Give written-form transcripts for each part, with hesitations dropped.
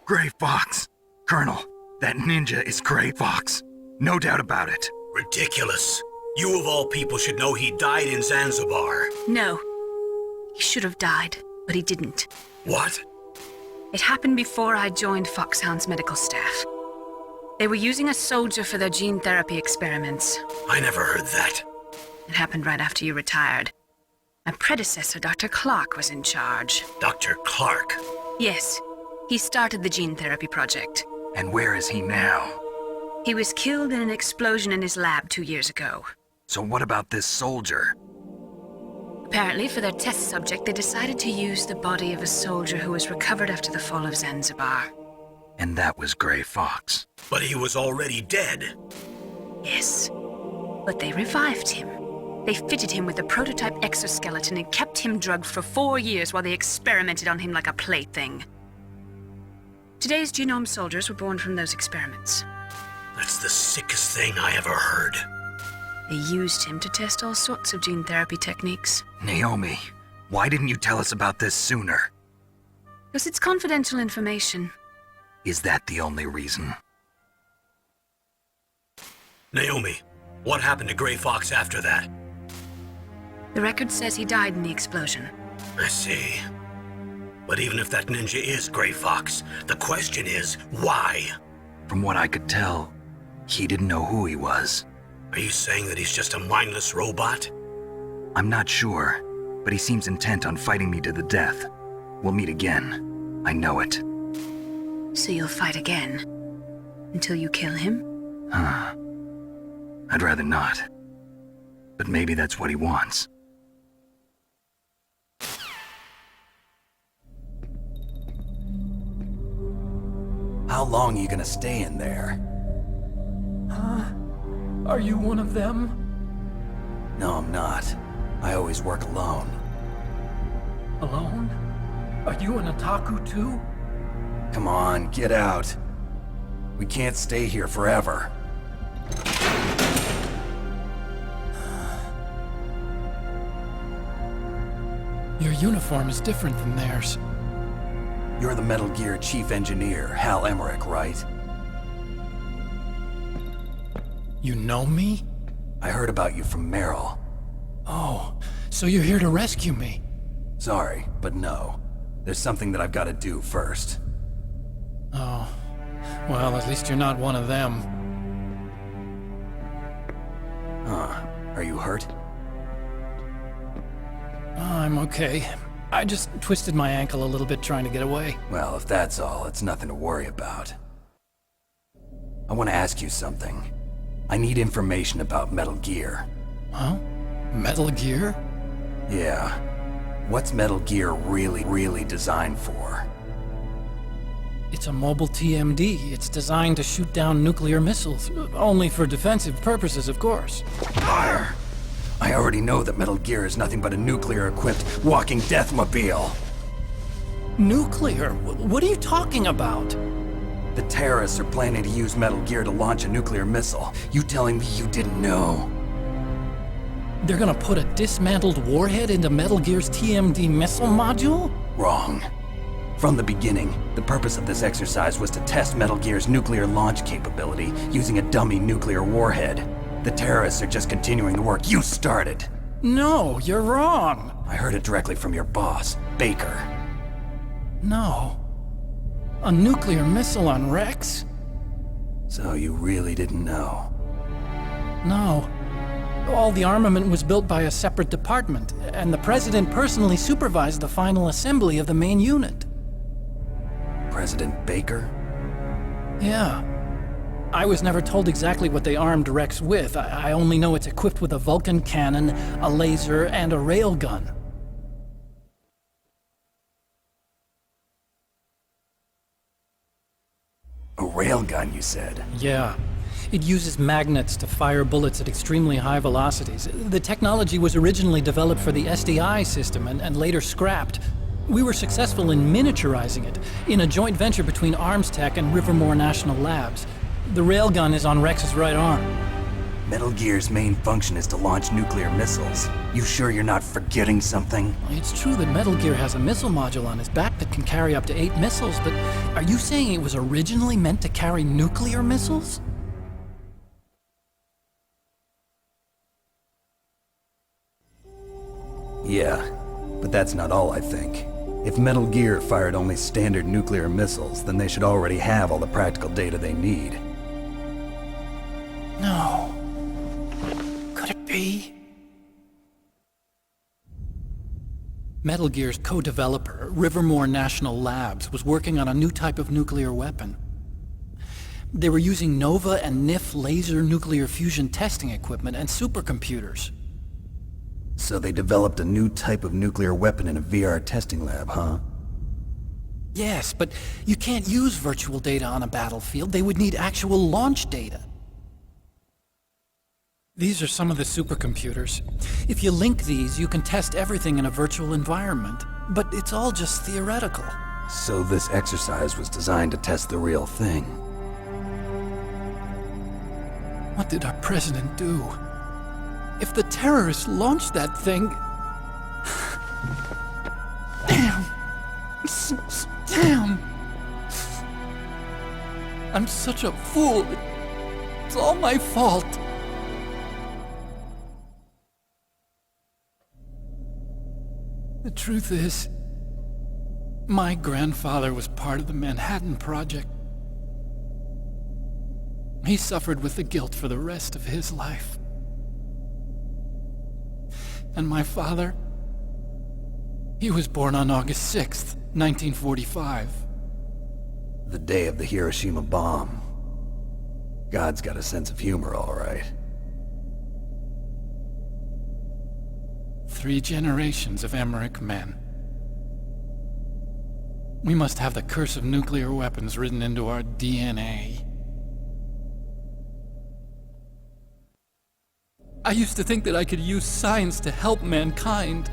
Gray Fox. Colonel, that ninja is Gray Fox. No doubt about it. Ridiculous. You of all people should know he died in Zanzibar. No. He should have died, but he didn't. What? It happened before I joined Foxhound's medical staff. They were using a soldier for their gene therapy experiments. I never heard that. It happened right after you retired. My predecessor, Dr. Clark, was in charge. Dr. Clark? Yes. He started the gene therapy project. And where is he now? He was killed in an explosion in his lab 2 years ago. So what about this soldier? Apparently, for their test subject, they decided to use the body of a soldier who was recovered after the fall of Zanzibar. And that was Gray Fox. But he was already dead. Yes. But they revived him. They fitted him with a prototype exoskeleton and kept him drugged for 4 years while they experimented on him like a plaything. Today's genome soldiers were born from those experiments. That's the sickest thing I ever heard. They used him to test all sorts of gene therapy techniques. Naomi, why didn't you tell us about this sooner? Because it's confidential information. Is that the only reason? Naomi, what happened to Gray Fox after that? The record says he died in the explosion. I see. But even if that ninja is Gray Fox, the question is, why? From what I could tell, he didn't know who he was. Are you saying that he's just a mindless robot? I'm not sure, but he seems intent on fighting me to the death. We'll meet again. I know it. So you'll fight again? Until you kill him? I'd rather not. But maybe that's what he wants. How long are you gonna stay in there? Are you one of them? No, I'm not. I always work alone. Alone? Are you an otaku too? Come on, get out. We can't stay here forever. Your uniform is different than theirs. You're the Metal Gear Chief Engineer, Хэлла Эмирика, right? You know me? I heard about you from Meril. Oh, so you're here to rescue me? Sorry, but no. There's something that I've got to do first. Oh, well, at least you're not one of them. Are you hurt? I'm okay. I just twisted my ankle a little bit trying to get away. Well, if that's all, it's nothing to worry about. I want to ask you something. I need information about Metal Gear. Huh? Metal Gear? Yeah. What's Metal Gear really designed for? It's a mobile TMD. It's designed to shoot down nuclear missiles. Only for defensive purposes, of course. Fire! I already know that Metal Gear is nothing but a nuclear-equipped walking deathmobile. Nuclear? What are you talking about? The terrorists are planning to use Metal Gear to launch a nuclear missile. You telling me you didn't know? They're gonna put a dismantled warhead into Metal Gear's TMD missile module? Wrong. From the beginning, the purpose of this exercise was to test Metal Gear's nuclear launch capability using a dummy nuclear warhead. The terrorists are just continuing the work you started. No, you're wrong. I heard it directly from your boss, Baker. No. A nuclear missile on Rex? So you really didn't know? No. All the armament was built by a separate department, and the President personally supervised the final assembly of the main unit. President Baker? Yeah. I was never told exactly what they armed Rex with. I only know it's equipped with a Vulcan cannon, a laser, and a railgun. A railgun, you said? Yeah. It uses magnets to fire bullets at extremely high velocities. The technology was originally developed for the SDI system and later scrapped. We were successful in miniaturizing it, in a joint venture between Arms Tech and Rivermore National Labs. The railgun is on Rex's right arm. Metal Gear's main function is to launch nuclear missiles. You sure you're not forgetting something? It's true that Metal Gear has a missile module on his back that can carry up to 8 missiles, but are you saying it was originally meant to carry nuclear missiles? Yeah, but that's not all I think. If Metal Gear fired only standard nuclear missiles, then they should already have all the practical data they need. No. Could it be? Metal Gear's co-developer, Rivermore National Labs, was working on a new type of nuclear weapon. They were using Nova and NIF laser nuclear fusion testing equipment and supercomputers. So they developed a new type of nuclear weapon in a VR testing lab, huh? Yes, but you can't use virtual data on a battlefield. They would need actual launch data. These are some of the supercomputers. If you link these, you can test everything in a virtual environment. But it's all just theoretical. So this exercise was designed to test the real thing. What did our president do? If the terrorists launched that thing... Damn! Damn! I'm such a fool. It's all my fault. The truth is, my grandfather was part of the Manhattan Project. He suffered with the guilt for the rest of his life. And my father, he was born on August 6th, 1945. The day of the Hiroshima bomb. God's got a sense of humor, all right. 3 generations of Emmerich men. We must have the curse of nuclear weapons written into our DNA. I used to think that I could use science to help mankind,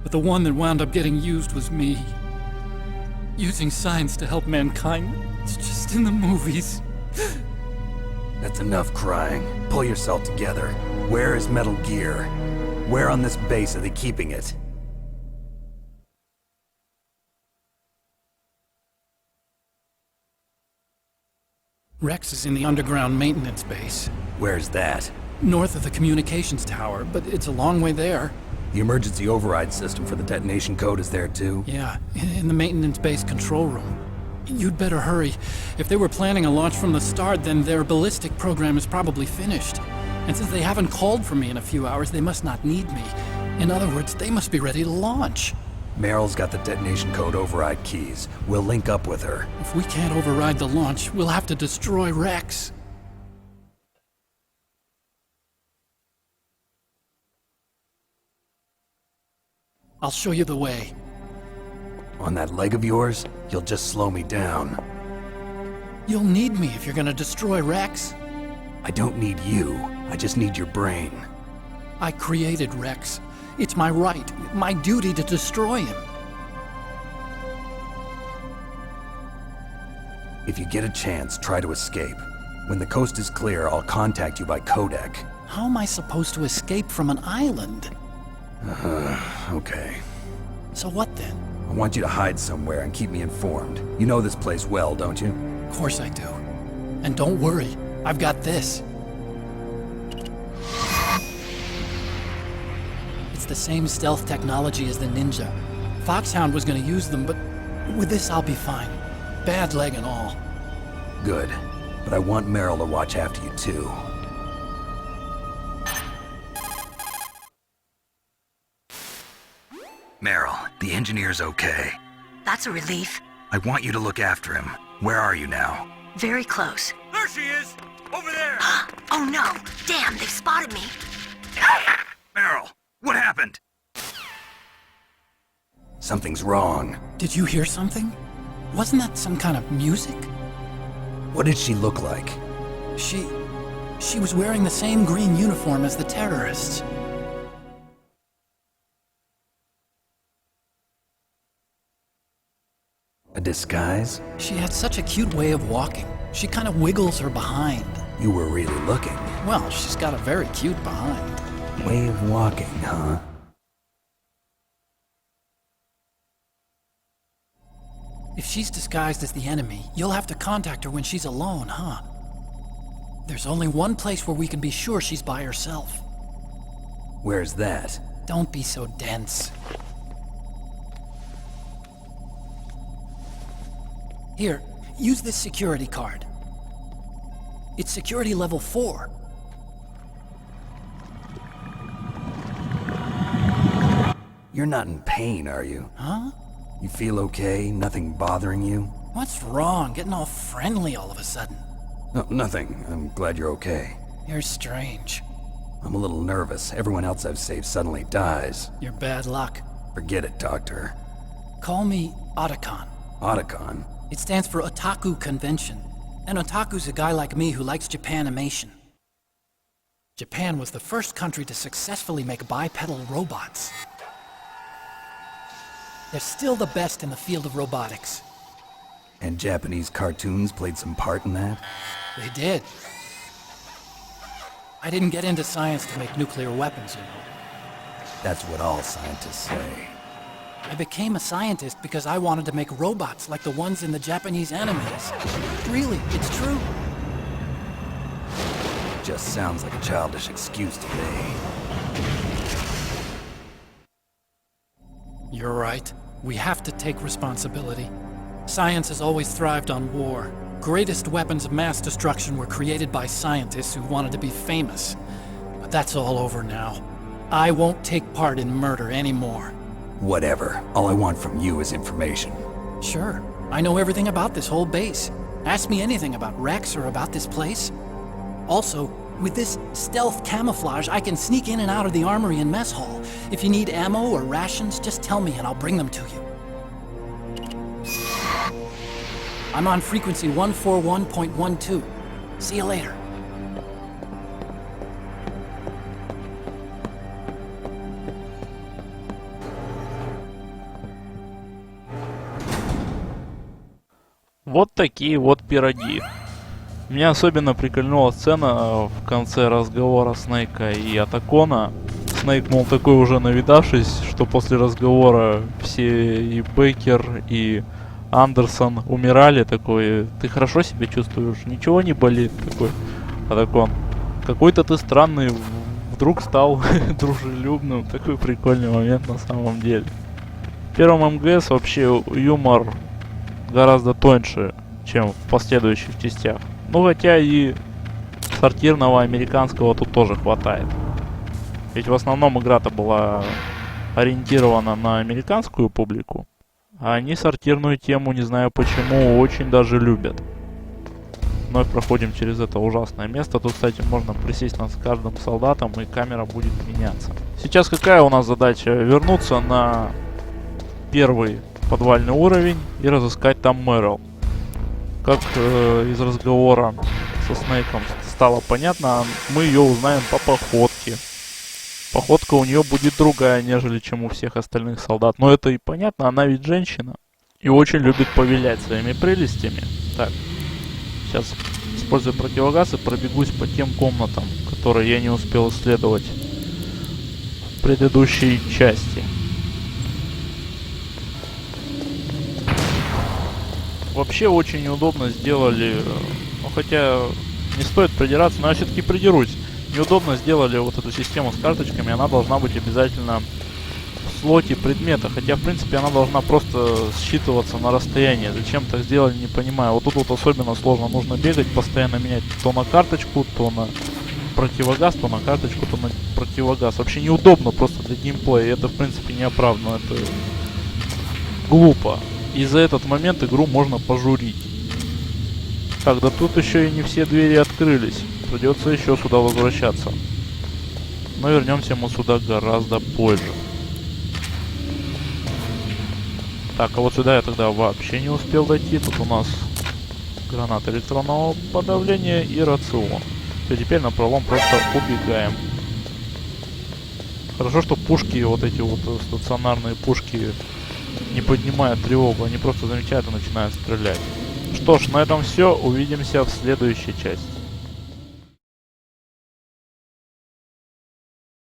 but the one that wound up getting used was me. Using science to help mankind, it's just in the movies. That's enough crying. Pull yourself together. Where is Metal Gear? Where on this base are they keeping it? Rex is in the underground maintenance base. Where's that? North of the communications tower, but it's a long way there. The emergency override system for the detonation code is there too? Yeah, in the maintenance base control room. You'd better hurry. If they were planning a launch from the start, then their ballistic program is probably finished. And since they haven't called for me in a few hours, they must not need me. In other words, they must be ready to launch. Meril's got the detonation code override keys. We'll link up with her. If we can't override the launch, we'll have to destroy Rex. I'll show you the way. On that leg of yours, you'll just slow me down. You'll need me if you're gonna destroy Rex. I don't need you. I just need your brain. I created Rex. It's my right, my duty to destroy him. If you get a chance, try to escape. When the coast is clear, I'll contact you by codec. How am I supposed to escape from an island? Okay. So what then? I want you to hide somewhere and keep me informed. You know this place well, don't you? Of course I do. And don't worry, I've got this. It's the same stealth technology as the Ninja. Foxhound was gonna use them, but with this I'll be fine. Bad leg and all. Good. But I want Meril to watch after you too. Meril, the engineer's okay. That's a relief. I want you to look after him. Where are you now? Very close. There she is! Over there! Oh no! Damn, they've spotted me. Meril, what happened? Something's wrong. Did you hear something? Wasn't that some kind of music? What did she look like? She was wearing the same green uniform as the terrorists. A disguise? She had such a cute way of walking. She kind of wiggles her behind. You were really looking. Well, she's got a very cute behind. Way of walking, huh? If she's disguised as the enemy, you'll have to contact her when she's alone, huh? There's only one place where we can be sure she's by herself. Where's that? Don't be so dense. Here, use this security card. It's security level 4. You're not in pain, are you? Huh? You feel okay? Nothing bothering you? What's wrong? Getting all friendly all of a sudden. No, nothing. I'm glad you're okay. You're strange. I'm a little nervous. Everyone else I've saved suddenly dies. You're bad luck. Forget it, Doctor. Call me Otacon. Otacon? It stands for Otaku Convention. An otaku's a guy like me who likes Japanimation. Japan was the first country to successfully make bipedal robots. They're still the best in the field of robotics. And Japanese cartoons played some part in that? They did. I didn't get into science to make nuclear weapons, you know. That's what all scientists say. I became a scientist because I wanted to make robots like the ones in the Japanese animes. Really, it's true. Just sounds like a childish excuse to me. You're right. We have to take responsibility. Science has always thrived on war. Greatest weapons of mass destruction were created by scientists who wanted to be famous. But that's all over now. I won't take part in murder anymore. Whatever. All I want from you is information. Sure. I know everything about this whole base. Ask me anything about Rex or about this place. Also, with this stealth camouflage, I can sneak in and out of the armory and mess hall. If you need ammo or rations, just tell me and I'll bring them to you. I'm on frequency 141.12. See you later. Вот такие вот пироги. Меня особенно прикольнула сцена в конце разговора Снейка и Отакона. Снейк, мол, такой уже навидавшись, что после разговора все и Бейкер, и Андерсон умирали, такой: ты хорошо себя чувствуешь? Ничего не болит? Такой Отакон: какой-то ты странный, вдруг стал дружелюбным. Такой прикольный момент на самом деле. В первом МГС вообще юмор гораздо тоньше, чем в последующих частях. Ну, хотя и сортирного американского тут тоже хватает. Ведь в основном игра-то была ориентирована на американскую публику. А они сортирную тему, не знаю почему, очень даже любят. Вновь проходим через это ужасное место. Тут, кстати, можно присесть над каждым солдатом, и камера будет меняться. Сейчас какая у нас задача? Вернуться на первый подвальный уровень и разыскать там Мерил. Как из разговора со Снейком стало понятно, мы ее узнаем по походке. Походка у нее будет другая, нежели чем у всех остальных солдат. Но это и понятно, она ведь женщина. И очень любит повилять своими прелестями. Так, сейчас, используя противогаз, и пробегусь по тем комнатам, которые я не успел исследовать в предыдущей части. Вообще очень неудобно сделали, ну хотя не стоит придираться, но я все-таки придерусь. Неудобно сделали вот эту систему с карточками, она должна быть обязательно в слоте предмета, хотя в принципе она должна просто считываться на расстоянии. Зачем так сделали, не понимаю. Вот тут вот особенно сложно, нужно бегать, постоянно менять то на карточку, то на противогаз, то на карточку, то на противогаз. Вообще неудобно просто для геймплея, это в принципе не оправдано, это глупо. И за этот момент игру можно пожурить. Так, да тут еще и не все двери открылись. Придется еще сюда возвращаться. Но вернемся мы сюда гораздо позже. Так, а вот сюда я тогда вообще не успел дойти. Тут у нас граната электронного подавления и рацион. И теперь на пролом просто убегаем. Хорошо, что пушки, вот эти вот стационарные пушки, не поднимают тревогу, они просто замечают и начинают стрелять. Что ж, на этом все. Увидимся в следующей части.